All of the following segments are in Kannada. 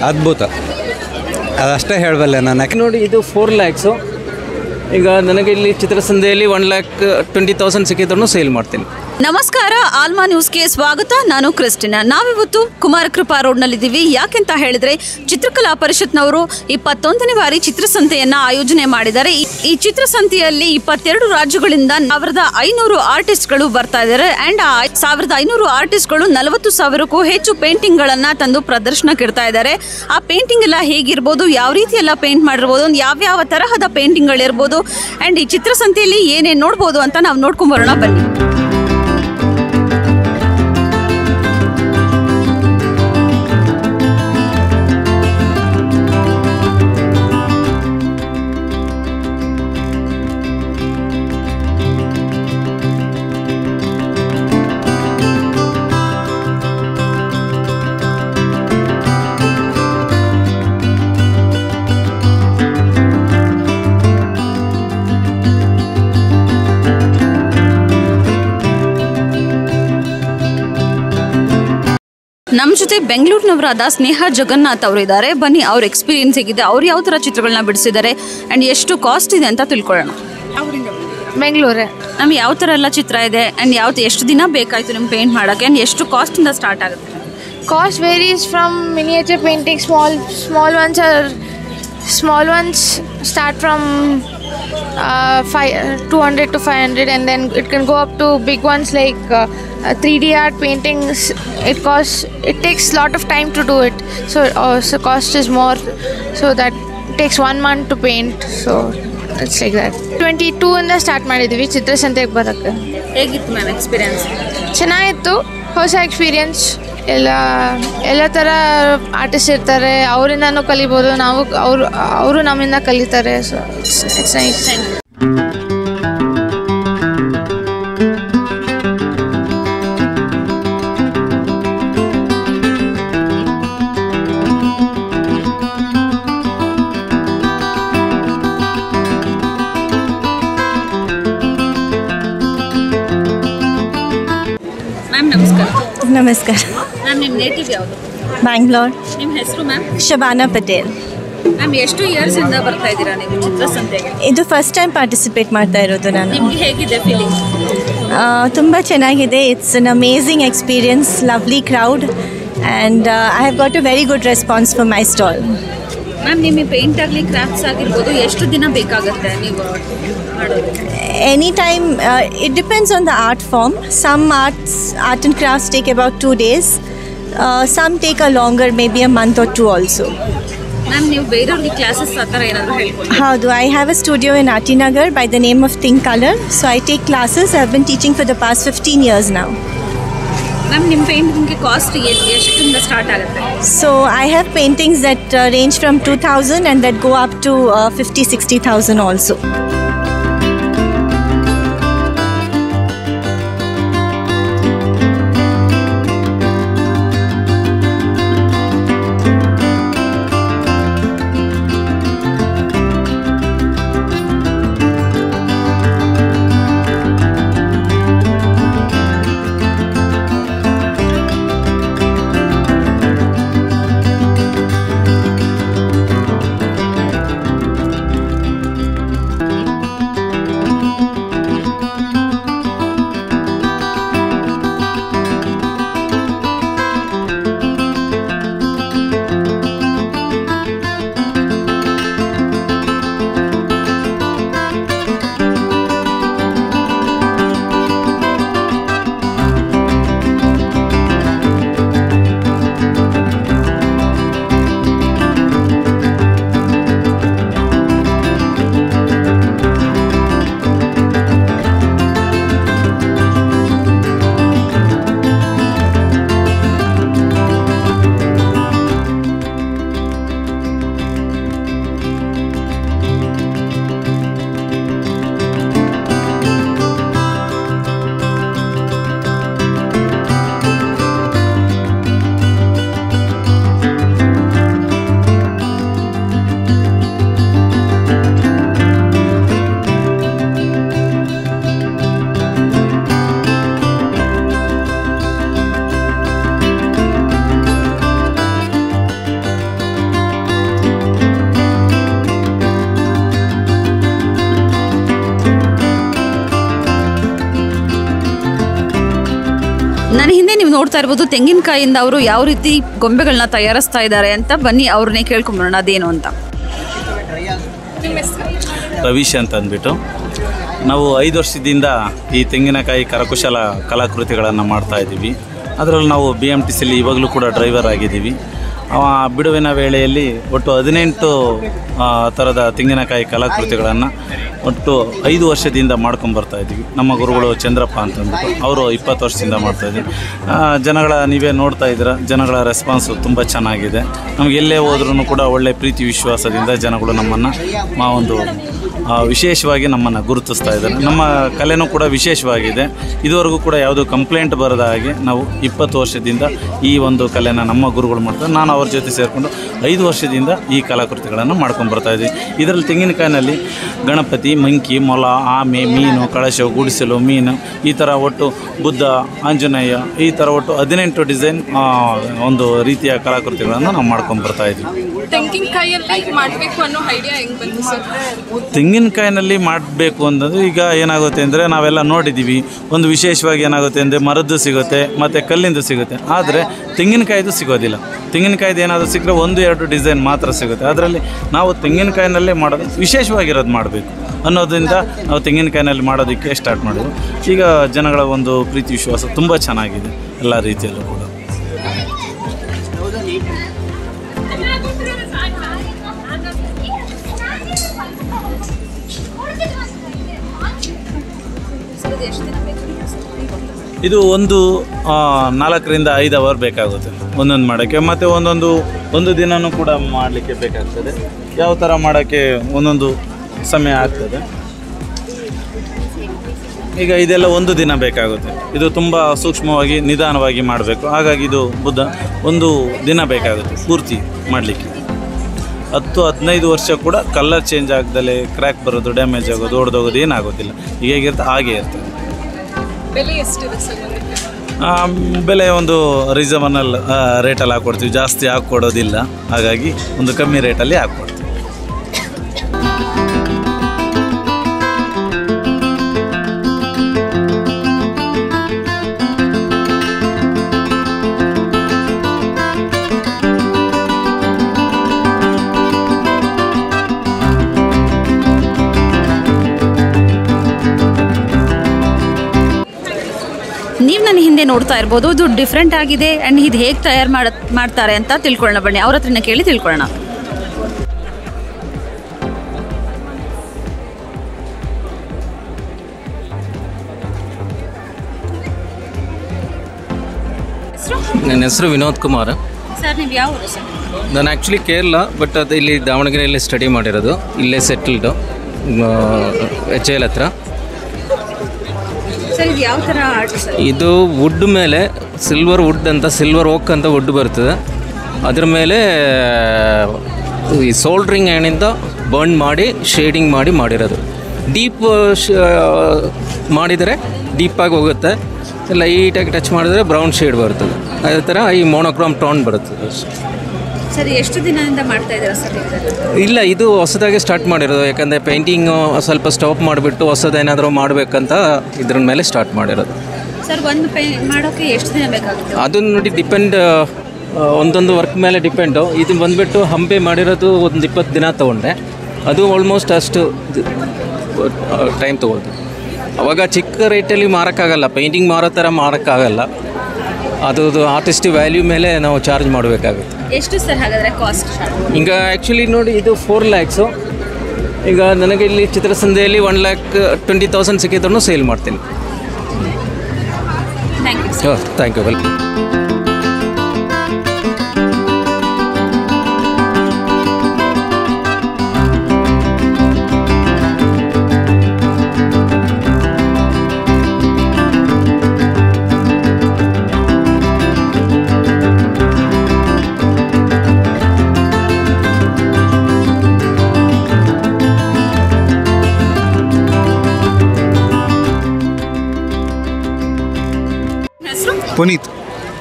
ಅದ್ಭುತ, ಅದಷ್ಟೇ ಹೇಳಬಲ್ಲೆ ನಾನು. ನೋಡಿ, ಇದು 4 ಲ್ಯಾಕ್ಸು. ಈಗ ನನಗೆ ಇಲ್ಲಿ ಚಿತ್ರಸಂತೆಯಲ್ಲಿ 1,20,000 ಸಿಕ್ಕಿದ್ರೂ ಸೇಲ್ ಮಾಡ್ತೀನಿ. ನಮಸ್ಕಾರ, ಆಲ್ಮಾ ನ್ಯೂಸ್ಗೆ ಸ್ವಾಗತ. ನಾನು ಕ್ರಿಸ್ಟಿನಾ. ನಾವಿವತ್ತು ಕುಮಾರಕೃಪಾ ರೋಡ್ನಲ್ಲಿದ್ದೀವಿ. ಯಾಕೆಂತ ಹೇಳಿದ್ರೆ ಚಿತ್ರಕಲಾ ಪರಿಷತ್ನವರು 21ನೇ ಬಾರಿ ಚಿತ್ರಸಂತೆಯನ್ನು ಆಯೋಜನೆ ಮಾಡಿದ್ದಾರೆ. ಈ ಚಿತ್ರಸಂತೆಯಲ್ಲಿ 22 ರಾಜ್ಯಗಳಿಂದ 1,500 ಆರ್ಟಿಸ್ಟ್ಗಳು ಬರ್ತಾ ಇದ್ದಾರೆ. ಆ್ಯಂಡ್ 1,500 ಆರ್ಟಿಸ್ಟ್ಗಳು 40,000ಕ್ಕೂ ಹೆಚ್ಚು ಪೇಂಟಿಂಗ್ಗಳನ್ನು ತಂದು ಪ್ರದರ್ಶನಕ್ಕೆ ಇಡ್ತಾ ಇದ್ದಾರೆ. ಆ ಪೇಂಟಿಂಗ್ ಎಲ್ಲ ಹೇಗಿರ್ಬೋದು, ಯಾವ ರೀತಿ ಎಲ್ಲ ಪೇಂಟ್ ಮಾಡಿರ್ಬೋದು, ಯಾವ್ಯಾವ ತರಹದ ಪೇಂಟಿಂಗ್ಗಳಿರ್ಬೋದು, ಆ್ಯಂಡ್ ಈ ಚಿತ್ರಸಂತೆಯಲ್ಲಿ ಏನೇನು ನೋಡ್ಬೋದು ಅಂತ ನಾವು ನೋಡ್ಕೊಂಬರೋಣ ಬನ್ನಿ. ನಮ್ಮ ಜೊತೆ ಬೆಂಗಳೂರಿನವರಾದ ಸ್ನೇಹ ಜಗನ್ನಾಥ್ ಅವರು ಇದ್ದಾರೆ. ಬನ್ನಿ, ಅವ್ರ ಎಕ್ಸ್ಪೀರಿಯನ್ಸ್ ಹೇಗಿದೆ, ಅವ್ರು ಯಾವ ಥರ ಚಿತ್ರಗಳನ್ನ ಬಿಡಿಸಿದ್ದಾರೆ ಆ್ಯಂಡ್ ಎಷ್ಟು ಕಾಸ್ಟ್ ಇದೆ ಅಂತ ತಿಳ್ಕೊಳ್ಳೋಣ. ಬೆಂಗಳೂರೇ. ನಮ್ಗೆ ಯಾವ ಥರ ಎಲ್ಲ ಚಿತ್ರ ಇದೆ ಆ್ಯಂಡ್ ಎಷ್ಟು ದಿನ ಬೇಕಾಯಿತು ನಿಮ್ಗೆ ಪೇಂಟ್ ಮಾಡೋಕ್ಕೆ, ಆ್ಯಂಡ್ ಎಷ್ಟು ಕಾಸ್ಟಿಂದ ಸ್ಟಾರ್ಟ್ ಆಗುತ್ತೆ? Cost varies from miniature painting. Small ones start from 200 to 500, and then it can go up to big ones like 3D art paintings. It takes a lot of time to do it, so cost is more, so that takes 1 month to paint, so it's like that. 22 ಇಂದ ಸ್ಟಾರ್ಟ್ ಮಾಡಿದ್ವಿ ಚಿತ್ರಸಂತೆಗೆ ಬರೋಕ್ಕೆ. ಹೇಗಿತ್ತು ಮ್ಯಾಮ್ ಎಕ್ಸ್ಪೀರಿಯನ್ಸ್? ಚೆನ್ನಾಗಿತ್ತು, ಹೊಸ ಎಕ್ಸ್ಪೀರಿಯನ್ಸ್. ಎಲ್ಲ ಥರ ಆರ್ಟಿಸ್ಟ್ ಇರ್ತಾರೆ, ಅವರಿಂದನೂ ಕಲಿಬೋದು, ಅವರು ನಮ್ಮಿಂದ ಕಲಿತಾರೆ, ಸೊ ಇಟ್ಸ್ ನೈಸ್. ಮ್ಯಾಮ್ ನಮಸ್ಕಾರ. ನಮಸ್ಕಾರ. ಮ್ಯಾಮ್ ನಿಮ್ಮ ನೇಟಿವ್ ಯಾವುದು? ಬ್ಯಾಂಗ್ಳೂರ್. ನಿಮ್ಮ ಹೆಸರು ಮ್ಯಾಮ್? ಶಬಾನಾ ಪಟೇಲ್. ಮ್ಯಾಮ್ ಎಷ್ಟು ಇಯರ್ಸಿಂದ ಬರ್ತಾ ಇದ್ದೀರಾ ನೀವು ಚಿತ್ರಸಂತೆಗೆ? ಇದು ಫಸ್ಟ್ ಟೈಮ್ ಪಾರ್ಟಿಸಿಪೇಟ್ ಮಾಡ್ತಾ ಇರೋದು ನಾನು. ನಿಮ್ಗೆ ಹೇಗಿದೆ ಫೀಲಿಂಗ್? ತುಂಬ ಚೆನ್ನಾಗಿದೆ. It's an amazing experience, lovely crowd, and I have got a very good response for my stall. Ma'am ನಿಮಗೆ ಪೇಂಟ್ ಆಗಲಿ ಕ್ರಾಫ್ಟ್ಸ್ ಆಗಿರ್ಬೋದು ಎಷ್ಟು ದಿನ ಬೇಕಾಗುತ್ತೆ ನೀವು ಮಾಡೋದು? Any time. It depends on the art form. Some art and crafts take about 2 days. Some take a longer, maybe a month or 2 also. Ma'am ನೀವು ಬೇರೆಯವ್ರಿಗೆ ಕ್ಲಾಸಸ್ ಆ ಥರ ಏನಾದರೂ ಹೇಳ್ಕೊಡಿ? ಹೌದು, I have a studio in ಆಟಿನಗರ್ by the name of Think Color. So I take classes. I've been teaching for the past 15 years now. Ma'am ನಿಮ್ಮ ಪೇಂಟಿಂಗ್ಗೆ ಕಾಸ್ಟ್ ಎಷ್ಟಿಂದ ಸ್ಟಾರ್ಟ್ ಆಗುತ್ತೆ? So I have paintings that range from 2,000 and that go up to 50,000-60,000 also. ನನ್ನ ಹಿಂದೆ ನೀವು ನೋಡ್ತಾ ಇರ್ಬೋದು ತೆಂಗಿನಕಾಯಿಯಿಂದ ಅವರು ಯಾವ ರೀತಿ ಗೊಂಬೆಗಳನ್ನ ತಯಾರಿಸ್ತಾ ಇದ್ದಾರೆ ಅಂತ. ಬನ್ನಿ ಅವ್ರನ್ನೇ ಕೇಳ್ಕೊಂಬರೋಣ ಅದೇನು ಅಂತ. ರವೀಶ್ ಅಂತ ಅಂದ್ಬಿಟ್ಟು ನಾವು 5 ವರ್ಷದಿಂದ ಈ ತೆಂಗಿನಕಾಯಿ ಕರಕುಶಲ ಕಲಾಕೃತಿಗಳನ್ನು ಮಾಡ್ತಾಯಿದ್ದೀವಿ. ಅದರಲ್ಲಿ ನಾವು BMTCಯಲ್ಲಿ ಇವಾಗಲೂ ಕೂಡ ಡ್ರೈವರ್ ಆಗಿದ್ದೀವಿ. ಬಿಡುವಿನ ವೇಳೆಯಲ್ಲಿ ಒಟ್ಟು 18 ಥರದ ತೆಂಗಿನಕಾಯಿ ಕಲಾಕೃತಿಗಳನ್ನು ಒಟ್ಟು 5 ವರ್ಷದಿಂದ ಮಾಡ್ಕೊಂಬರ್ತಾಯಿದ್ದೀವಿ. ನಮ್ಮ ಗುರುಗಳು ಚಂದ್ರಪ್ಪ ಅಂತಂದ್ಬಿಟ್ಟು ಅವರು 20 ವರ್ಷದಿಂದ ಮಾಡ್ತಾಯಿದ್ದೀವಿ. ನೀವೇ ನೋಡ್ತಾ ಇದ್ದೀರ, ಜನಗಳ ರೆಸ್ಪಾನ್ಸು ತುಂಬ ಚೆನ್ನಾಗಿದೆ. ನಮಗೆ ಎಲ್ಲೇ ಹೋದ್ರೂ ಕೂಡ ಒಳ್ಳೆಯ ಪ್ರೀತಿ ವಿಶ್ವಾಸದಿಂದ ಜನಗಳು ನಮ್ಮನ್ನು ಒಂದು ವಿಶೇಷವಾಗಿ ನಮ್ಮನ್ನು ಗುರುತಿಸ್ತಾ ಇದ್ದಾರೆ. ನಮ್ಮ ಕಲೆನೂ ಕೂಡ ವಿಶೇಷವಾಗಿದೆ. ಇದುವರೆಗೂ ಕೂಡ ಯಾವುದೂ ಕಂಪ್ಲೇಂಟ್ ಬರದ ಹಾಗೆ ನಾವು 20 ವರ್ಷದಿಂದ ಈ ಒಂದು ಕಲೆನ ನಮ್ಮ ಗುರುಗಳು ಮಾಡ್ತಾರೆ. ನಾನು ಅವ್ರ ಜೊತೆ ಸೇರಿಕೊಂಡು 5 ವರ್ಷದಿಂದ ಈ ಕಲಾಕೃತಿಗಳನ್ನು ಮಾಡ್ಕೊಂಡ್ಬರ್ತಾಯಿದ್ದೀವಿ. ಇದರಲ್ಲಿ ತೆಂಗಿನಕಾಯಿನಲ್ಲಿ ಗಣಪತಿ, ಮಂಕಿ, ಮೊಲ, ಆಮೆ, ಮೀನು, ಕಳಶ, ಗುಡಿಸಲು, ಮೀನು, ಈ ಥರ ಒಟ್ಟು ಬುದ್ಧ, ಆಂಜನೇಯ, ಈ ಥರ ಒಟ್ಟು 18 ಡಿಸೈನ್ ಒಂದು ರೀತಿಯ ಕಲಾಕೃತಿಗಳನ್ನು ನಾವು ಮಾಡ್ಕೊಂಡ್ಬರ್ತಾಯಿದ್ದೀವಿ. ತೆಂಗಿನಕಾಯಿಯಲ್ಲಿ ಮಾಡಬೇಕು ಅನ್ನೋ ಐಡಿಯಾ ಹೆಂಗೆ ಬಂತು ಸರ್? ತೆಂಗಿನಕಾಯಿನಲ್ಲಿ ಮಾಡಬೇಕು ಅಂತಂದರೆ ಈಗ ಏನಾಗುತ್ತೆ ಅಂದರೆ ನಾವೆಲ್ಲ ನೋಡಿದ್ದೀವಿ, ಒಂದು ವಿಶೇಷವಾಗಿ ಏನಾಗುತ್ತೆ ಅಂದರೆ ಮರದ್ದು ಸಿಗುತ್ತೆ ಮತ್ತು ಕಲ್ಲಿಂದು ಸಿಗುತ್ತೆ. ಆದರೆ ತೆಂಗಿನಕಾಯಿದು ಸಿಗೋದಿಲ್ಲ. ತೆಂಗಿನಕಾಯ್ದು ಏನಾದರೂ ಸಿಕ್ಕರೆ 1-2 ಡಿಸೈನ್ ಮಾತ್ರ ಸಿಗುತ್ತೆ. ಅದರಲ್ಲಿ ನಾವು ತೆಂಗಿನಕಾಯಿನಲ್ಲೇ ಮಾಡೋದು ವಿಶೇಷವಾಗಿರೋದು ಮಾಡಬೇಕು ಅನ್ನೋದ್ರಿಂದ ನಾವು ತೆಂಗಿನಕಾಯಿನಲ್ಲಿ ಮಾಡೋದಕ್ಕೆ ಸ್ಟಾರ್ಟ್ ಮಾಡಿದ್ವಿ. ಈಗ ಜನಗಳ ಒಂದು ಪ್ರೀತಿ ವಿಶ್ವಾಸ ತುಂಬ ಚೆನ್ನಾಗಿದೆ ಎಲ್ಲ ರೀತಿಯಲ್ಲೂ ಕೂಡ. ಇದು 4 ರಿಂದ 5 ಅವರ್ ಬೇಕಾಗುತ್ತೆ ಒಂದೊಂದು ಮಾಡೋಕ್ಕೆ. ಮತ್ತು ಒಂದು ದಿನವೂ ಕೂಡ ಮಾಡಲಿಕ್ಕೆ ಬೇಕಾಗ್ತದೆ. ಯಾವ ಥರ ಮಾಡೋಕ್ಕೆ ಒಂದೊಂದು ಸಮಯ ಆಗ್ತದೆ. ಈಗ ಇದೆಲ್ಲ 1 ದಿನ ಬೇಕಾಗುತ್ತೆ. ಇದು ತುಂಬ ಸೂಕ್ಷ್ಮವಾಗಿ ನಿಧಾನವಾಗಿ ಮಾಡಬೇಕು. ಹಾಗಾಗಿ ಇದು ಬುದ್ಧ 1 ದಿನ ಬೇಕಾಗುತ್ತೆ ಪೂರ್ತಿ ಮಾಡಲಿಕ್ಕೆ. 10-15 ವರ್ಷ ಕೂಡ ಕಲರ್ ಚೇಂಜ್ ಆಗ್ದಲೇ ಕ್ರ್ಯಾಕ್ ಬರೋದು, ಡ್ಯಾಮೇಜ್ ಆಗೋದು, ಹೊಡೆದೋಗೋದು ಏನಾಗೋದಿಲ್ಲ. ಈಗ ಹೇಗಿರುತ್ತೆ ಹಾಗೇ ಇರ್ತದೆ. ಬೆಲೆ ಎಷ್ಟಿದೆ ಸರ್? ಬೆಲೆ ಒಂದು ರೀಸನಬಲ್ ರೇಟಲ್ಲಿ ಹಾಕ್ಕೊಡ್ತೀವಿ, ಜಾಸ್ತಿ ಹಾಕ್ಕೊಡೋದಿಲ್ಲ. ಹಾಗಾಗಿ ಒಂದು ಕಮ್ಮಿ ರೇಟಲ್ಲಿ ಹಾಕ್ಕೊಡ್ತೀವಿ. ನೀವು ನನ್ನ ಹಿಂದೆ ನೋಡ್ತಾ ಇರ್ಬೋದು, ಇದು ಡಿಫ್ರೆಂಟ್ ಆಗಿದೆ. ಆ್ಯಂಡ್ ಇದು ಹೇಗೆ ತಯಾರು ಮಾಡ್ತಾರೆ ಅಂತ ತಿಳ್ಕೊಳ್ಳೋಣ. ಬನ್ನಿ ಅವ್ರ ಹತ್ರನೇ ಕೇಳಿ ತಿಳ್ಕೊಳ್ಳೋಣ. ನನ್ನ ಹೆಸರು ವಿನೋದ್ ಕುಮಾರ್. ಸರ್ ನೀವು ಯಾವ ಊರು ಸರ್? ನಾನು ಆ್ಯಕ್ಚುಲಿ ಕೇರಳ, ಬಟ್ ಅದು ಇಲ್ಲಿ ದಾವಣಗೆರೆಯಲ್ಲಿ ಸ್ಟಡಿ ಮಾಡಿರೋದು. ಇಲ್ಲೇ ಸೆಟಲ್ಡು HL ಹತ್ರ. ಸರ್ ಇದು ಯಾವ ಥರ ಆರ್ಟ್ ಸರ್? ಇದು ವುಡ್ ಮೇಲೆ ಸಿಲ್ವರ್ ಓಕ್ ಅಂತ ವುಡ್ ಬರ್ತದೆ. ಅದ್ರ ಮೇಲೆ ಈ ಸೋಲ್ಡ್ರಿಂಗ್ ಹ್ಯಾಂಡಿಂದ ಬರ್ನ್ ಮಾಡಿ ಶೇಡಿಂಗ್ ಮಾಡಿರೋದು. ಡೀಪ್ ಮಾಡಿದರೆ ಡೀಪಾಗಿ ಹೋಗುತ್ತೆ, ಲೈಟಾಗಿ ಟಚ್ ಮಾಡಿದ್ರೆ ಬ್ರೌನ್ ಶೇಡ್ ಬರ್ತದೆ. ಅದೇ ಥರ ಈ ಮೋನೋಕ್ರೋಮ್ ಟೋನ್ ಬರ್ತದೆ. ಸರ್ ಎಷ್ಟು ದಿನದಿಂದ ಮಾಡ್ತಾ ಇದ್ದೀರಾ ಸರ್? ಇಲ್ಲ, ಇದು ಹೊಸದಾಗಿ ಸ್ಟಾರ್ಟ್ ಮಾಡಿರೋದು. ಯಾಕಂದರೆ ಪೇಂಟಿಂಗು ಸ್ವಲ್ಪ ಸ್ಟಾಪ್ ಮಾಡಿಬಿಟ್ಟು ಹೊಸದೇನಾದರೂ ಮಾಡಬೇಕಂತ ಇದ್ರ ಮೇಲೆ ಸ್ಟಾರ್ಟ್ ಮಾಡಿರೋದು. ಸರ್ ಒಂದು ಮಾಡೋಕ್ಕೆ ಎಷ್ಟು ದಿನ ಬೇಕಾಗುತ್ತೆ? ಅದನ್ನು ನೋಡಿ ಡಿಪೆಂಡ್, ಒಂದೊಂದು ವರ್ಕ್ ಮೇಲೆ ಡಿಪೆಂಡು. ಇದು ಬಂದುಬಿಟ್ಟು ಹಂಪೆ ಮಾಡಿರೋದು ಒಂದು 20 ದಿನ ತೊಗೊಂಡೆ. ಅದು ಆಲ್ಮೋಸ್ಟ್ ಅಷ್ಟು ಟೈಮ್ ತೊಗೊಳ್ತು. ಅವಾಗ ಚಿಕ್ಕ ರೇಟಲ್ಲಿ ಮಾರೋಕ್ಕಾಗಲ್ಲ, ಪೇಂಟಿಂಗ್ ಮಾರೋ ಥರ ಮಾರೋಕ್ಕಾಗಲ್ಲ. ಅದು ಆರ್ಟಿಸ್ಟ್ ವ್ಯಾಲ್ಯೂ ಮೇಲೆ ನಾವು ಚಾರ್ಜ್ ಮಾಡಬೇಕಾಗುತ್ತೆ. ಎಷ್ಟು ಸರ್ ಹಾಗಾದರೆ ಕಾಸ್ಟ್? ಈಗ ಆ್ಯಕ್ಚುಲಿ ನೋಡಿ ಇದು 4 lakhs. ಈಗ ನನಗೆ ಇಲ್ಲಿ ಚಿತ್ರಸಂಧೆಯಲ್ಲಿ 1,20,000 ಸಿಕ್ಕಿದ್ರೂ ಸೇಲ್ ಮಾಡ್ತೀನಿ. Thank you. Thank you. Welcome.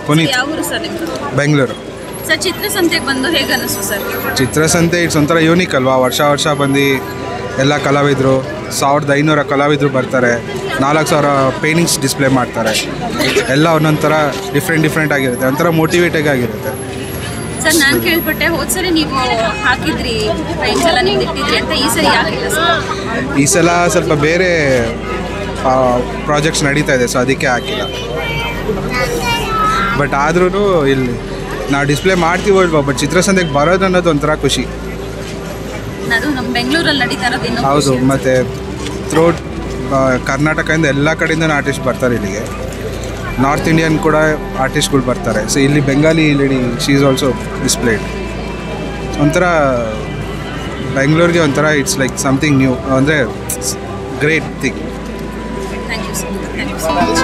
Puneeth ಯಾವ ಊರು ಸರ್ ನಿಮ್ಮದು? ಬೆಂಗಳೂರು. ಸರ್ ಚಿತ್ರಸಂತೆಗೆ ಬಂದು ಹೇಗೆ ಅನ್ನಿಸ್ತು ಸರ್? ಚಿತ್ರಸಂತೆ ಇಟ್ಸ್ ಒಂಥರ ಯೂನಿಕ್ ಅಲ್ವಾ. ವರ್ಷ ಬಂದು ಎಲ್ಲ ಕಲಾವಿದರು 1500 ಕಲಾವಿದರು ಬರ್ತಾರೆ, 4000 ಪೇಂಟಿಂಗ್ಸ್ ಡಿಸ್ಪ್ಲೇ ಮಾಡ್ತಾರೆ. ಎಲ್ಲ ಒಂದೊಂದು ಥರ ಡಿಫ್ರೆಂಟ್ ಆಗಿರುತ್ತೆ, ಒಂಥರ ಮೋಟಿವೇಟಿವ್ ಆಗಿರುತ್ತೆ. ಸರ್ ನಾನು ಕೇಳ್ಪಟ್ಟೆ ಹೋದ್ಸರಿ ನೀವು ಹಾಕಿದ್ರಿ ಫ್ರೆಂಡ್ಸ್ ಎಲ್ಲ ನೀವು ಇಟ್ಟಿದ್ರಿ ಅಂತ, ಈ ಸರಿ ಯಾಕಿಲ್ಲ ಸರ್? ಈ ಸಲ ಸ್ವಲ್ಪ ಬೇರೆ ಪ್ರಾಜೆಕ್ಟ್ಸ್ ನಡೀತಾ ಇದೆ, ಸೊ ಅದಕ್ಕೆ ಹಾಕಿಲ್ಲ. ಬಟ್ ಆದ್ರೂ ಇಲ್ಲಿ ನಾವು ಡಿಸ್ಪ್ಲೇ ಮಾಡ್ತೀವಲ್ವ, ಬಟ್ ಚಿತ್ರಸಂತೆಗೆ ಬರೋದು ಅನ್ನೋದು ಒಂಥರ ಖುಷಿ. ಅದು ನಮ್ಮ ಬೆಂಗಳೂರಲ್ಲಿ ನಡೀತಾ ಇರೋದು. ಹೌದು, ಮತ್ತು ಥ್ರೋಟ್ ಕರ್ನಾಟಕದಿಂದ ಎಲ್ಲ ಕಡೆಯಿಂದ ಆರ್ಟಿಸ್ಟ್ ಬರ್ತಾರೆ ಇಲ್ಲಿಗೆ. ನಾರ್ತ್ ಇಂಡಿಯನ್ ಕೂಡ ಆರ್ಟಿಸ್ಟ್ಗಳು ಬರ್ತಾರೆ. ಸೊ ಇಲ್ಲಿ Bengali lady she is also displayed. ಒಂಥರ ಬೆಂಗಳೂರಿಗೆ ಒಂಥರ ಇಟ್ಸ್ ಲೈಕ್ ಸಮಥಿಂಗ್ ನ್ಯೂ, ಅಂದರೆ great thing. Thank you sir, thank you so much.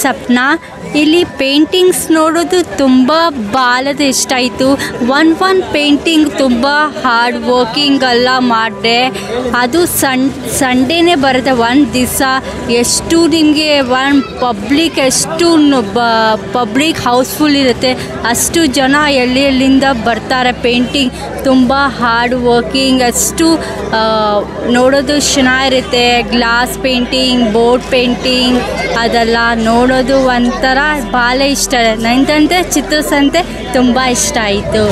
Sapna, ಇಲ್ಲಿ ಪೇಂಟಿಂಗ್ಸ್ ನೋಡೋದು ತುಂಬ ಬಾಲದ ಇಷ್ಟ ಆಯಿತು. ಒನ್ ಪೇಂಟಿಂಗ್ ತುಂಬ ಹಾರ್ಡ್ ವರ್ಕಿಂಗ್ ಎಲ್ಲ ಮಾಡಿದೆ. ಅದು ಸಂಡೇನೇ ಬರುತ್ತೆ, ಒಂದು ದಿವಸ. ಎಷ್ಟು ನಿಮಗೆ ಪಬ್ಲಿಕ್ ಎಷ್ಟು ಪಬ್ಲಿಕ್ ಹೌಸ್ಫುಲ್ ಇರುತ್ತೆ, ಅಷ್ಟು ಜನ ಎಲ್ಲಿಂದ ಬರ್ತಾರೆ. ಪೇಂಟಿಂಗ್ ತುಂಬ ಹಾರ್ಡ್ ವರ್ಕಿಂಗ್, ಅಷ್ಟು ನೋಡೋದು ಚೆನ್ನಾಗಿರುತ್ತೆ. ಗ್ಲಾಸ್ ಪೇಂಟಿಂಗ್, ಬೋರ್ಡ್ ಪೇಂಟಿಂಗ್ ಅದೆಲ್ಲ ನೋಡೋದು ಒಂಥರ ಭಾಳ ಇಷ್ಟ. ನನಗಂತೆ ಚಿತ್ರಸಂತೆ ತುಂಬ ಇಷ್ಟ ಆಯಿತು.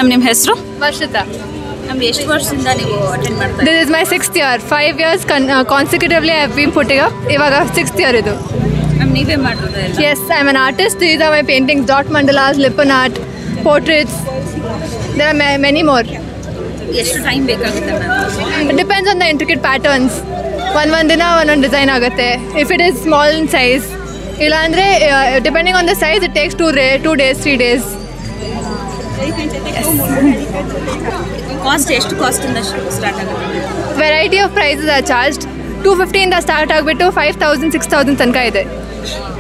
ಮ್ಯಾಮ್ ನಿಮ್ಮ ಹೆಸರು? ವರ್ಷಿತಾ. ಮ್ಯಾಮ್ ಎಷ್ಟು ವರ್ಷದಿಂದ ನೀವು ಅಟೆಂಡ್ ಮಾಡ್ತಾ this is my 6th year. 5 years consecutively I have been putting up. ಇವಾಗ 6th year ಇದು. ಮ್ಯಾಮ್ ನೀವೇ ಮಾಡಿರೋದು? Yes, I am an artist. These are my paintings, dot mandalas, lippon art, portraits. There are many more. ಎಷ್ಟು ಟೈಮ್ ಬೇಕಾಗುತ್ತೆ ma'am? It depends on the intricate patterns. ಒಂದೊಂದು ದಿನ ಒಂದೊಂದು ಡಿಸೈನ್ ಆಗುತ್ತೆ. If it is small in size, ಇಲ್ಲ ಅಂದರೆ depending on the size it takes 2 days 3 days. ಕಾಸ್ಟಿಂದ ಸ್ಟಾರ್ಟ್ ಆಗುತ್ತೆ? Variety of prices are charged. 250 ಇಂದ ಸ್ಟಾರ್ಟ್ ಆಗಿಬಿಟ್ಟು 5,000 6,000 ತನಕ ಇದೆ.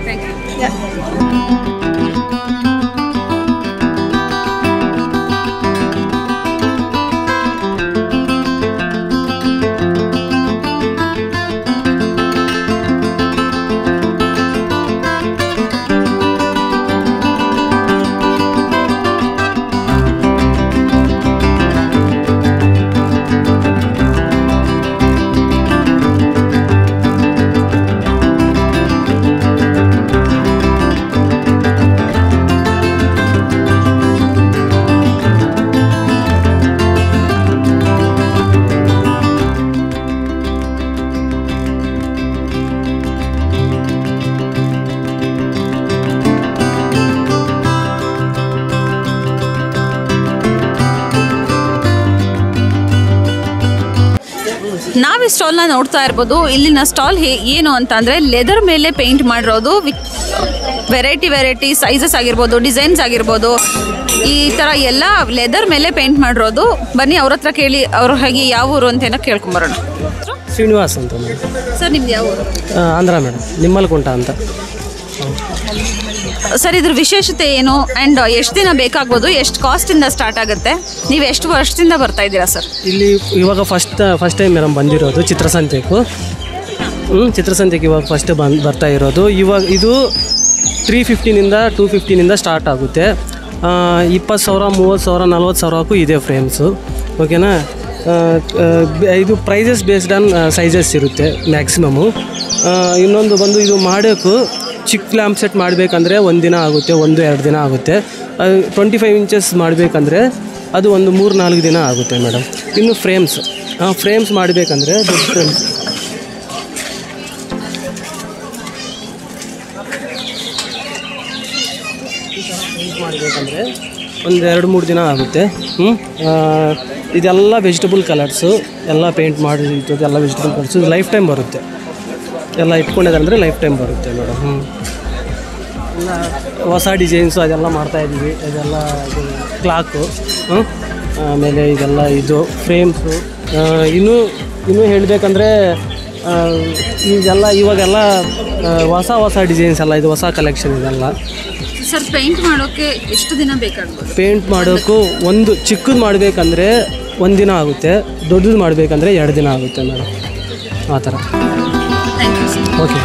Thank you. ನಾವು ಈ ಸ್ಟಾಲ್ನ ನೋಡ್ತಾ ಇರ್ಬೋದು. ಇಲ್ಲಿನ ಸ್ಟಾಲ್ ಏನು ಅಂತ ಅಂದರೆ ಲೆದರ್ ಮೇಲೆ ಪೇಂಟ್ ಮಾಡಿರೋದು, ವೆರೈಟಿ ಸೈಜಸ್ ಆಗಿರ್ಬೋದು, ಡಿಸೈನ್ಸ್ ಆಗಿರ್ಬೋದು, ಈ ಥರ ಎಲ್ಲ ಲೆದರ್ ಮೇಲೆ ಪೇಂಟ್ ಮಾಡಿರೋದು. ಬನ್ನಿ ಅವ್ರ ಹತ್ರ ಕೇಳಿ ಅವ್ರ ಹಾಗೆ ಯಾವ ಊರು ಅಂತ ಏನೋ ಕೇಳ್ಕೊಂಬರೋಣ. ಶ್ರೀನಿವಾಸ್ ಅಂತ ಸರ್ ನಿಮ್ದು ಯಾವ ಊರು? ಆಂಧ್ರ ಮೇಡಮ್, ನಿಮ್ಮಲ್ಕುಂಟ ಅಂತ. ಸರ್ ಇದ್ರ ವಿಶೇಷತೆ ಏನು ಆ್ಯಂಡ್ ಎಷ್ಟು ದಿನ ಬೇಕಾಗ್ಬೋದು, ಎಷ್ಟು ಕಾಸ್ಟಿಂದ ಸ್ಟಾರ್ಟ್ ಆಗುತ್ತೆ, ನೀವು ಎಷ್ಟು ವರ್ಷದಿಂದ ಬರ್ತಾ ಇದ್ದೀರಾ ಸರ್? ಇಲ್ಲಿ ಇವಾಗ ಫಸ್ಟ್ ಟೈಮ್ ಮೇಡಮ್ ಬಂದಿರೋದು ಚಿತ್ರಸಂತೆಗೂ. ಚಿತ್ರಸಂತೆಗೆ ಇವಾಗ ಫಸ್ಟ್ ಬರ್ತಾ ಇರೋದು. ಇವಾಗ ಇದು 350ನಿಂದ 250ನಿಂದ ಸ್ಟಾರ್ಟ್ ಆಗುತ್ತೆ. 20,000 30,000 40,000ಕ್ಕೂ ಇದೆ ಫ್ರೇಮ್ಸು. ಓಕೆನಾ. ಇದು ಪ್ರೈಸಸ್ ಬೇಸ್ಡ್ ಆನ್ ಸೈಜಸ್ ಇರುತ್ತೆ ಮ್ಯಾಕ್ಸಿಮಮ್ಮು. ಇನ್ನೊಂದು ಬಂದು ಇದು ಮಾಡೋಕ್ಕೂ ಚಿಕ್ಕ ಲ್ಯಾಂಪ್ ಸೆಟ್ ಮಾಡಬೇಕಂದ್ರೆ 1 ದಿನ ಆಗುತ್ತೆ, 1-2 ದಿನ ಆಗುತ್ತೆ. 25 ಇಂಚಸ್ ಮಾಡಬೇಕಂದ್ರೆ ಅದು ಒಂದು 3-4 ದಿನ ಆಗುತ್ತೆ ಮೇಡಮ್. ಇನ್ನು ಫ್ರೇಮ್ಸ್ ಮಾಡಬೇಕಂದ್ರೆ ದೊಡ್ಡ ಫ್ರೇಮ್ಸ್ ಮಾಡಬೇಕಂದ್ರೆ ಒಂದು 2-3 ದಿನ ಆಗುತ್ತೆ. ಇದೆಲ್ಲ ವೆಜಿಟಬಲ್ ಕಲರ್ಸು ಎಲ್ಲ ಪೇಂಟ್ ಮಾಡಿದ್ದು, ಎಲ್ಲ ವೆಜಿಟಬಲ್ ಕಲರ್ಸು ಲೈಫ್ ಟೈಮ್ ಬರುತ್ತೆ. ಎಲ್ಲ ಇಟ್ಕೊಂಡಿದ್ದಾರೆ ಲೈಫ್ ಟೈಮ್ ಬರುತ್ತೆ ಮೇಡಮ್. ಎಲ್ಲ ಹೊಸ ಡಿಸೈನ್ಸು ಅದೆಲ್ಲ ಮಾಡ್ತಾಯಿದ್ದೀವಿ. ಇದೆಲ್ಲ ಇದು ಕ್ಲಾಕು, ಆಮೇಲೆ ಇದೆಲ್ಲ ಇದು ಫ್ರೇಮ್ಸು. ಇನ್ನೂ ಹೇಳಬೇಕಂದ್ರೆ ಇವಾಗೆಲ್ಲ ಹೊಸ ಡಿಸೈನ್ಸ್ ಎಲ್ಲ, ಇದು ಹೊಸ ಕಲೆಕ್ಷನ್ ಇದೆಲ್ಲ. ಸರ್ ಪೇಂಟ್ ಮಾಡೋಕ್ಕೆ ಎಷ್ಟು ದಿನ ಬೇಕಾಗ್ಬೋದು? ಪೇಂಟ್ ಮಾಡೋಕ್ಕೂ ಒಂದು ಚಿಕ್ಕದು ಮಾಡಬೇಕಂದ್ರೆ 1 ದಿನ ಆಗುತ್ತೆ, ದೊಡ್ಡದು ಮಾಡಬೇಕಂದ್ರೆ 2 ದಿನ ಆಗುತ್ತೆ ಮೇಡಮ್. ಆ ಥರ. ಓಕೆ.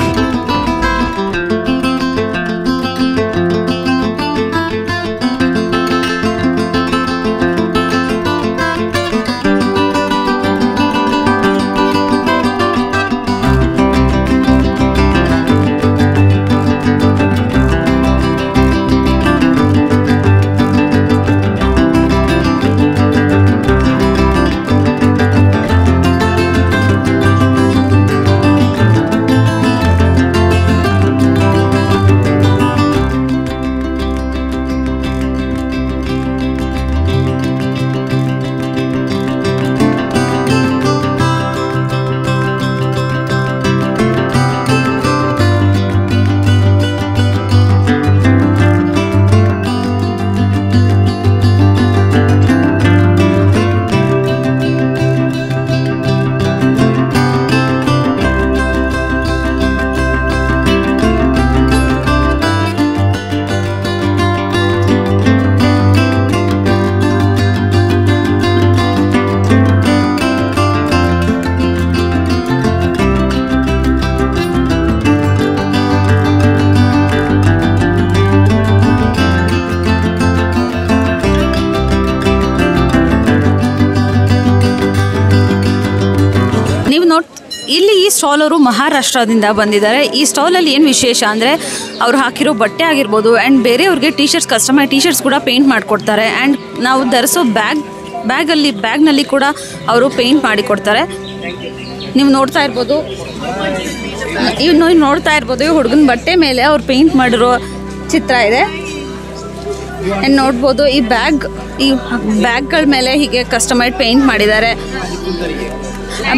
ಸ್ಟಾಲ್ ಅವರು ಮಹಾರಾಷ್ಟ್ರದಿಂದ ಬಂದಿದ್ದಾರೆ. ಈ ಸ್ಟಾಲಲ್ಲಿ ಏನು ವಿಶೇಷ ಅಂದರೆ ಅವ್ರು ಹಾಕಿರೋ ಬಟ್ಟೆ ಆಗಿರ್ಬೋದು ಆ್ಯಂಡ್ ಬೇರೆಯವ್ರಿಗೆ T shirts customer T shirts ಕೂಡ ಪೇಂಟ್ ಮಾಡಿಕೊಡ್ತಾರೆ. ಆ್ಯಂಡ್ ನಾವು ಧರಿಸೋ ಬ್ಯಾಗ್ನಲ್ಲಿ ಕೂಡ ಅವರು ಪೇಂಟ್ ಮಾಡಿಕೊಡ್ತಾರೆ. ನೀವು ನೋಡ್ತಾ ಇರ್ಬೋದು ಈ ಹುಡುಗನ ಬಟ್ಟೆ ಮೇಲೆ ಅವ್ರು ಪೇಂಟ್ ಮಾಡಿರೋ ಚಿತ್ರ ಇದೆ. ಆ್ಯಂಡ್ ನೋಡ್ಬೋದು ಈ ಬ್ಯಾಗ್ಗಳ ಮೇಲೆ ಹೀಗೆ ಕಸ್ಟಮೈಡ್ ಪೇಂಟ್ ಮಾಡಿದ್ದಾರೆ.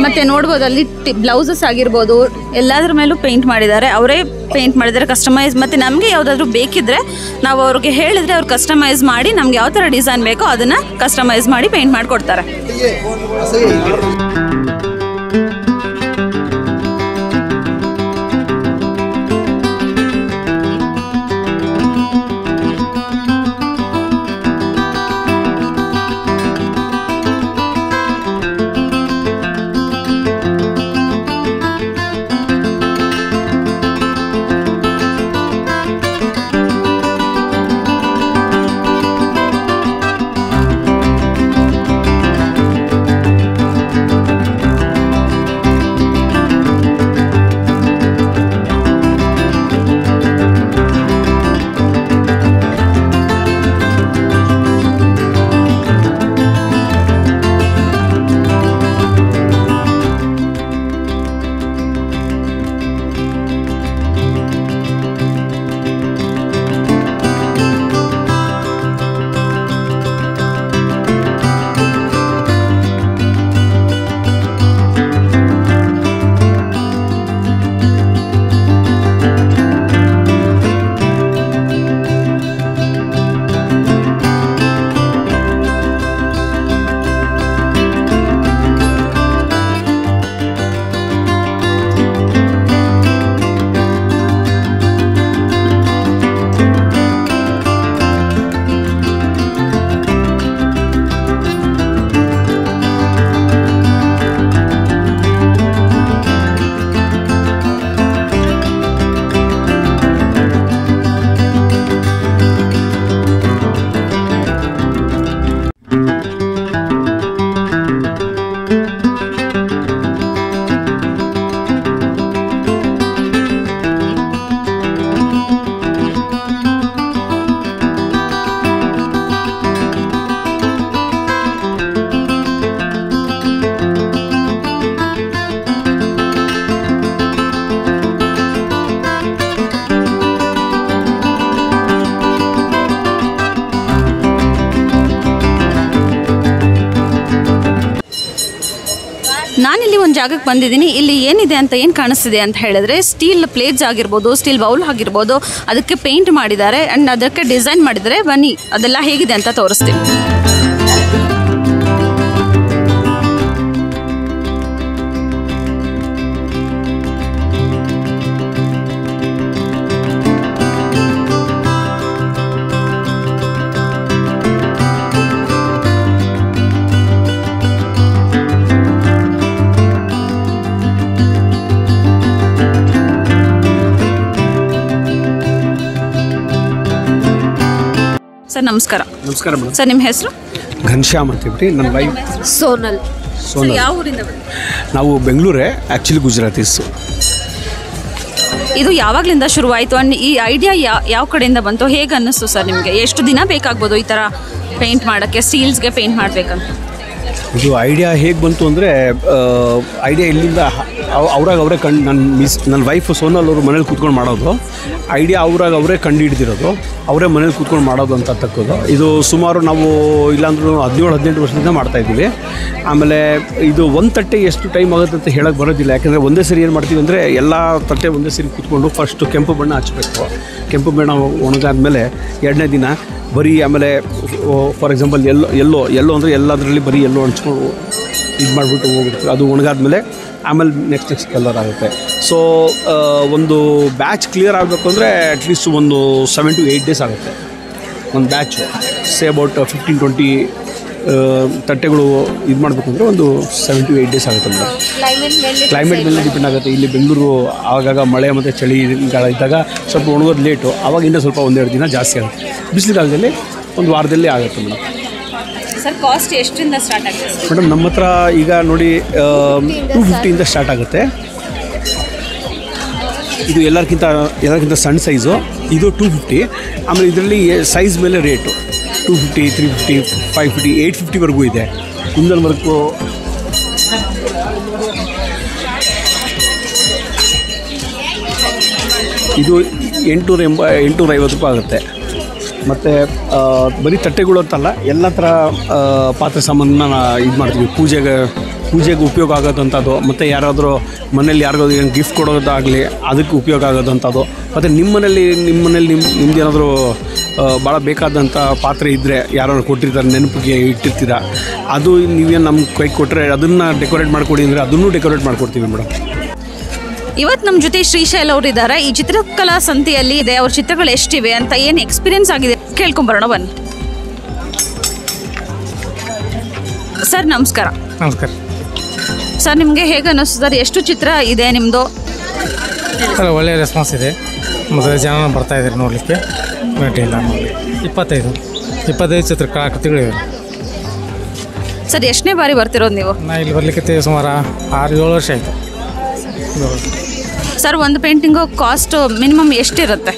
ಮತ್ತು ನೋಡ್ಬೋದು ಅಲ್ಲಿ ಬ್ಲೌಸಸ್ ಆಗಿರ್ಬೋದು ಎಲ್ಲದ್ರ ಮೇಲೂ ಪೇಂಟ್ ಮಾಡಿದ್ದಾರೆ. ಅವರೇ ಪೇಂಟ್ ಮಾಡಿದ್ದಾರೆ ಕಸ್ಟಮೈಸ್. ಮತ್ತು ನಮಗೆ ಯಾವುದಾದ್ರೂ ಬೇಕಿದ್ದರೆ ನಾವು ಅವ್ರಿಗೆ ಹೇಳಿದರೆ ಅವ್ರು ಕಸ್ಟಮೈಸ್ ಮಾಡಿ ನಮ್ಗೆ ಯಾವ ಥರ ಡಿಸೈನ್ ಬೇಕೋ ಅದನ್ನು ಕಸ್ಟಮೈಸ್ ಮಾಡಿ ಪೇಂಟ್ ಮಾಡಿಕೊಡ್ತಾರೆ. ನಾನಿಲ್ಲಿ ಒಂದು ಜಾಗಕ್ಕೆ ಬಂದಿದ್ದೀನಿ. ಇಲ್ಲಿ ಏನಿದೆ ಅಂತ ಏನು ಕಾಣಿಸ್ತಿದೆ ಅಂತ ಹೇಳಿದ್ರೆ ಸ್ಟೀಲ್ ಪ್ಲೇಟ್ಸ್ ಆಗಿರ್ಬೋದು, ಸ್ಟೀಲ್ ಬೌಲ್ ಆಗಿರ್ಬೋದು, ಅದಕ್ಕೆ ಪೇಂಟ್ ಮಾಡಿದ್ದಾರೆ ಆ್ಯಂಡ್ ಅದಕ್ಕೆ ಡಿಸೈನ್ ಮಾಡಿದ್ದಾರೆ. ಬನ್ನಿ ಅದೆಲ್ಲ ಹೇಗಿದೆ ಅಂತ ತೋರಿಸ್ತೀನಿ. ಸರ್ ನಮಸ್ಕಾರ. ನಮಸ್ಕಾರ ಮೇಡಮ್. ಸರ್ ನಿಮ್ಮ ಹೆಸರು? ಘನಶ್ಯಾಮ್ ಅಂತ ಹೇಳ್ಬಿಟ್ಟು. ನನ್ನ ವೈಫ್ ಸೋನಲ್. ಸೋನಲ್. ಯಾವ ಊರಿಂದ ಬಂದ್ರಿ? ನಾವು ಬೆಂಗಳೂರೇ, ಆ್ಯಕ್ಚುಲಿ ಗುಜರಾತೀಸು. ಇದು ಯಾವಾಗಲಿಂದ ಶುರುವಾಯಿತು ಆ್ಯಂಡ್ ಈ ಐಡಿಯಾ ಯಾವ ಕಡೆಯಿಂದ ಬಂತು, ಹೇಗೆ ಅನ್ನಿಸ್ತು ಸರ್ ನಿಮಗೆ? ಎಷ್ಟು ದಿನ ಬೇಕಾಗ್ಬೋದು ಈ ಥರ ಪೇಂಟ್ ಮಾಡೋಕ್ಕೆ, ಸ್ಟೀಲ್ಸ್ಗೆ ಪೇಂಟ್ ಮಾಡಬೇಕಂತ? ಇದು ಐಡಿಯಾ ಹೇಗೆ ಬಂತು ಅಂದರೆ, ಐಡಿಯಾ ಇಲ್ಲಿಂದ ಅವ್ರಾಗ ಅವರೇ ನನ್ನ ವೈಫ್ ಸೋನಲ್ ಅವರು ಮನೇಲಿ ಕೂತ್ಕೊಂಡು ಮಾಡೋದು. ಐಡಿಯಾ ಅವರೇ ಕಂಡು ಹಿಡ್ದಿರೋದು, ಅವರೇ ಮನೇಲಿ ಕೂತ್ಕೊಂಡು ಮಾಡೋದು ಅಂತ ತಕ್ಕೋದು. ಇದು ಸುಮಾರು ನಾವು ಇಲ್ಲಾಂದ್ರೂ 17-18 ವರ್ಷದಿಂದ ಮಾಡ್ತಾಯಿದ್ದೀವಿ. ಆಮೇಲೆ ಇದು ಒಂದು ತಟ್ಟೆ ಎಷ್ಟು ಟೈಮ್ ಆಗುತ್ತೆ ಅಂತ ಹೇಳೋಕ್ಕೆ ಬರೋದಿಲ್ಲ. ಯಾಕೆಂದರೆ ಒಂದೇ ಸರಿ ಏನು ಮಾಡ್ತೀವಿ ಅಂದರೆ ಎಲ್ಲ ತಟ್ಟೆ ಒಂದೇ ಸರಿ ಕೂತ್ಕೊಂಡು ಫಸ್ಟು ಕೆಂಪು ಬಣ್ಣ ಹಚ್ಚಬೇಕು. ಕೆಂಪು ಬಣ್ಣ ಒಣಗಾದ್ಮೇಲೆ ಎರಡನೇ ದಿನ ಬರೀ, ಆಮೇಲೆ ಫಾರ್ ಎಕ್ಸಾಂಪಲ್ ಎಲ್ಲೋ ಅಂದರೆ ಎಲ್ಲದರಲ್ಲಿ ಬರೀ ಎಲ್ಲೋ ಹಂಚ್ಕೊಂಡು ಇದು ಮಾಡಿಬಿಟ್ಟು ಹೋಗ್ಬಿಡ್ತೀವಿ. ಅದು ಒಣಗಾದ್ಮೇಲೆ ಆಮೇಲೆ ನೆಕ್ಸ್ಟ್ ಕಲರ್ ಆಗುತ್ತೆ. ಸೊ ಒಂದು ಬ್ಯಾಚ್ ಕ್ಲಿಯರ್ ಆಗಬೇಕು ಅಂದರೆ ಅಟ್ಲೀಸ್ಟ್ ಒಂದು 7 to 8 days ಆಗುತ್ತೆ ಒಂದು ಬ್ಯಾಚು. ಅಬೌಟ್ 15-20 ತಟ್ಟೆಗಳು ಇದು ಮಾಡಬೇಕು ಅಂದರೆ ಒಂದು 7 to 8 days ಆಗುತ್ತೆ ಮೇಡಮ್. ಕ್ಲೈಮೇಟ್ ಮೇಲೆ ಡಿಪೆಂಡ್ ಆಗುತ್ತೆ. ಇಲ್ಲಿ ಬೆಂಗಳೂರು ಆಗಾಗ ಮಳೆ ಮತ್ತು ಚಳಿಗಾಲ ಇದ್ದಾಗ ಸ್ವಲ್ಪ ಒಣಗೋದು ಲೇಟು, ಆವಾಗಿಂದ ಸ್ವಲ್ಪ 1-2 ದಿನ ಜಾಸ್ತಿ ಆಗುತ್ತೆ. ಬಿಸಿಲುಗಾಲದಲ್ಲಿ ಒಂದು ವಾರದಲ್ಲಿ ಆಗುತ್ತೆ ಮೇಡಮ್. ಸರ್ ಕಾಸ್ಟ್ ಎಷ್ಟರಿಂದ ಸ್ಟಾರ್ಟ್ ಆಗುತ್ತೆ ಮೇಡಮ್? ನಮ್ಮ ಹತ್ರ ಈಗ ನೋಡಿ 250 ಸ್ಟಾರ್ಟ್ ಆಗುತ್ತೆ. ಇದು ಎಲ್ಲರಿಗಿಂತ ಸಣ್ಣ ಸೈಜು, ಇದು 250. ಆಮೇಲೆ ಇದರಲ್ಲಿ ಸೈಜ್ ಮೇಲೆ ರೇಟು 250, 350, 550, 850ವರೆಗೂ ಇದೆ. ಕುಂದನ್ ವರ್ಕು ಇದು 850 ರೂಪಾಯಿ ಆಗುತ್ತೆ. ಮತ್ತು ಬರೀ ತಟ್ಟೆಗಳು ಅಂತಲ್ಲ, ಎಲ್ಲ ಥರ ಪಾತ್ರೆ ಸಾಮಾನನ್ನ ಇದು ಮಾಡ್ತೀವಿ. ಪೂಜೆಗೆ ಉಪಯೋಗ ಆಗೋದಂಥದ್ದು, ಮತ್ತು ಯಾರಾದರೂ ಮನೇಲಿ ಯಾರಿಗಾದ್ರು ಏನು ಗಿಫ್ಟ್ ಕೊಡೋದಾಗಲಿ ಅದಕ್ಕೆ ಉಪಯೋಗ ಆಗೋದಂಥದ್ದು. ಮತ್ತು ನಿಮ್ಮನೇಲಿ ಏನಾದರೂ ಭಾಳ ಬೇಕಾದಂಥ ಪಾತ್ರೆ ಇದ್ದರೆ ಯಾರು ಕೊಟ್ಟಿರ್ತಾರೆ, ನೆನಪಿಗೆ ಇಟ್ಟಿರ್ತೀರ, ಅದು ನೀವೇನು ನಮ್ಗೆ ಕೈ ಕೊಟ್ಟರೆ ಅದನ್ನು ಡೆಕೋರೇಟ್ ಮಾಡಿಕೊಡಿ ಅಂದರೆ ಅದನ್ನು ಡೆಕೋರೇಟ್ ಮಾಡಿಕೊಡ್ತೀವಿ ಮೇಡಮ್. ಇವತ್ತು ನಮ್ಮ ಜೊತೆ ಶ್ರೀಶೈಲ್ ಅವರು ಇದ್ದಾರೆ. ಈ ಚಿತ್ರಕಲಾ ಸಂತೆಯಲ್ಲಿ ಇದೆ, ಅವ್ರ ಚಿತ್ರಗಳು ಎಷ್ಟಿವೆ ಅಂತ ಏನು ಎಕ್ಸ್ಪೀರಿಯನ್ಸ್ ಆಗಿದೆ ಕೇಳ್ಕೊಂಬರೋಣ ಬನ್ನಿ. ಸರ್ ನಮಸ್ಕಾರ. ನಮಸ್ಕಾರ ಸರ್, ನಿಮಗೆ ಹೇಗೆ ಅನ್ನಿಸ್ತು ಸರ್? ಎಷ್ಟು ಚಿತ್ರ ಇದೆ ನಿಮ್ಮದು? ಸರ್ ಒಳ್ಳೆಯ ರೆಸ್ಪಾನ್ಸ್ ಇದೆ, ಮತ್ತು ಜನ ಬರ್ತಾಯಿದ್ದಾರೆ ನೋಡಲಿಕ್ಕೆ. ಇಲ್ಲ 25 ಚಿತ್ರಕಲಾಕೃತಿಗಳಿವೆ. ಸರ್ ಎಷ್ಟನೇ ಬಾರಿ ಬರ್ತಿರೋದು ನೀವು? ನಾ ಇಲ್ಲಿ ಬರಲಿಕ್ಕೆ ಸುಮಾರು 6-7 ವರ್ಷ ಆಯಿತು. ಸರ್, ಒಂದು ಪೇಂಟಿಂಗು ಕಾಸ್ಟ್ ಮಿನಿಮಮ್ ಎಷ್ಟಿರುತ್ತೆ?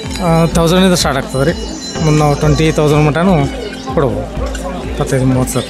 1000 ಸ್ಟಾರ್ಟ್ ಆಗ್ತದೆ ರೀ. ನಾವು 20,000 ಮಟನೂ ಕೊಡ್ಬೋದು, 25-30 ಸಾವಿರ.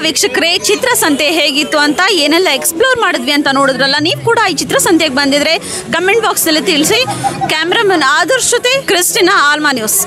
ವೀಕ್ಷಕರೇ, ಚಿತ್ರಸಂತೆ ಹೇಗಿತ್ತು ಅಂತ, ಏನೆಲ್ಲ ಎಕ್ಸ್ಪ್ಲೋರ್ ಮಾಡಿದ್ವಿ ಅಂತ ನೋಡಿದ್ರಲ್ಲ. ನೀವು ಕೂಡ ಈ ಚಿತ್ರಸಂತೆಗೆ ಬಂದಿದ್ರೆ ಕಮೆಂಟ್ ಬಾಕ್ಸಲ್ಲಿ ತಿಳಿಸಿ. ಕ್ಯಾಮ್ರಾಮನ್ ಆದರ್ಶ್ ಜೊತೆ ಕ್ರಿಸ್ಟಿನಾ, ಆಲ್ಮಾ ನ್ಯೂಸ್.